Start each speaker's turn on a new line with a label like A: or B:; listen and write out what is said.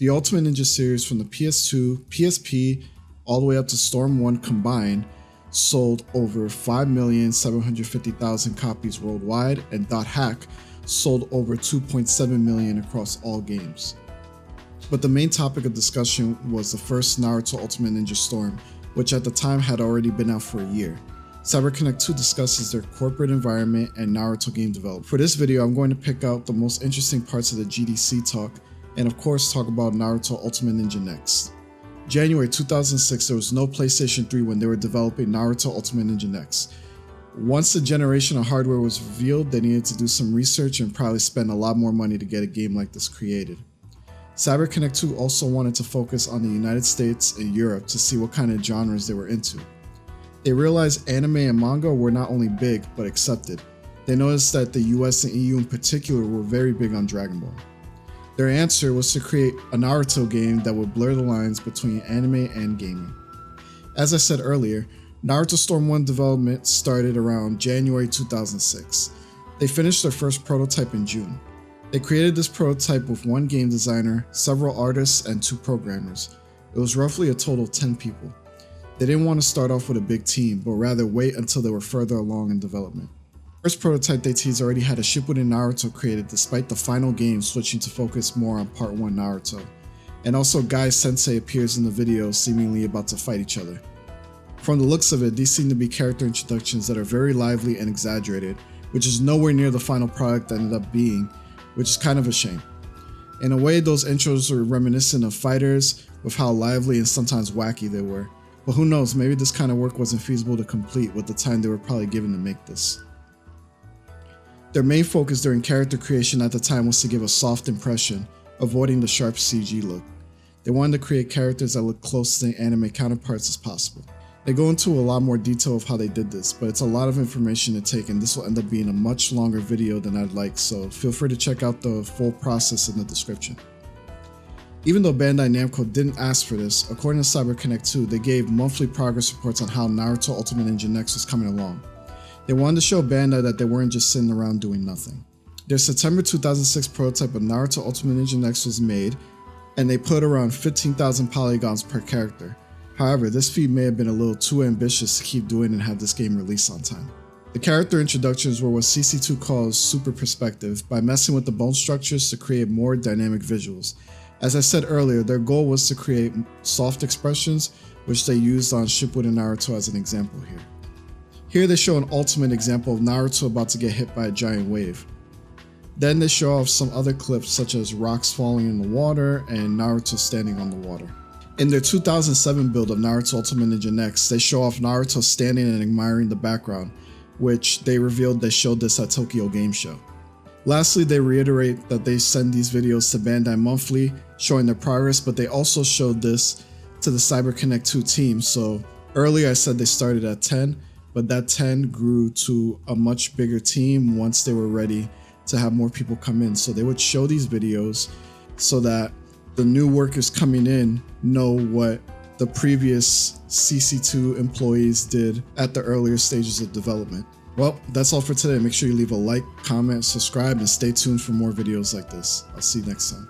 A: The Ultimate Ninja series from the PS2, PSP, all the way up to Storm 1 combined sold over 5,750,000 copies worldwide, and .hack sold over 2.7 million across all games. But the main topic of discussion was the first Naruto Ultimate Ninja Storm, which at the time had already been out for a year. CyberConnect 2 discusses their corporate environment and Naruto game development. For this video, I'm going to pick out the most interesting parts of the GDC talk, and of course talk about Naruto Ultimate Ninja next. January 2006, there was no PlayStation 3 when they were developing Naruto Ultimate Ninja next. Once the generation of hardware was revealed, they needed to do some research and probably spend a lot more money to get a game like this created. CyberConnect 2 also wanted to focus on the United States and Europe to see what kind of genres they were into. They realized anime and manga were not only big, but accepted. They noticed that the US and EU in particular were very big on Dragon Ball. Their answer was to create a Naruto game that would blur the lines between anime and gaming. As I said earlier, Naruto Storm 1 development started around January 2006. They finished their first prototype in June. They created this prototype with one game designer, several artists, and 2 programmers. It was roughly a total of 10 people. They didn't want to start off with a big team, but rather wait until they were further along in development. First prototype they teased already had a Shippuden Naruto created despite the final game switching to focus more on Part 1 Naruto. And also Guy Sensei appears in the video seemingly about to fight each other. From the looks of it, these seem to be character introductions that are very lively and exaggerated, which is nowhere near the final product that ended up being, which is kind of a shame. In a way, those intros are reminiscent of Fighters with how lively and sometimes wacky they were. But who knows, maybe this kind of work wasn't feasible to complete with the time they were probably given to make this. Their main focus during character creation at the time was to give a soft impression, avoiding the sharp CG look. They wanted to create characters that look close to the anime counterparts as possible. They go into a lot more detail of how they did this, but it's a lot of information to take and this will end up being a much longer video than I'd like, so feel free to check out the full process in the description. Even though Bandai Namco didn't ask for this, according to CyberConnect 2, they gave monthly progress reports on how Naruto Ultimate Ninja next was coming along. They wanted to show Bandai that they weren't just sitting around doing nothing. Their September 2006 prototype of Naruto Ultimate Ninja next was made, and they put around 15,000 polygons per character. However, this feat may have been a little too ambitious to keep doing and have this game released on time. The character introductions were what CC2 calls super perspective, by messing with the bone structures to create more dynamic visuals. As I said earlier, their goal was to create soft expressions, which they used on Shippuden Naruto as an example here. Here they show an ultimate example of Naruto about to get hit by a giant wave. Then they show off some other clips such as rocks falling in the water and Naruto standing on the water. In their 2007 build of Naruto Ultimate Ninja Next, they show off Naruto standing and admiring the background, which they revealed they showed this at Tokyo Game Show. Lastly, they reiterate that they send these videos to Bandai monthly, showing their progress, but they also showed this to the CyberConnect 2 team. So earlier I said they started at 10, but that 10 grew to a much bigger team once they were ready to have more people come in. So they would show these videos so that the new workers coming in know what the previous CC2 employees did at the earlier stages of development. Well, that's all for today. Make sure you leave a like, comment, subscribe, and stay tuned for more videos like this. I'll see you next time.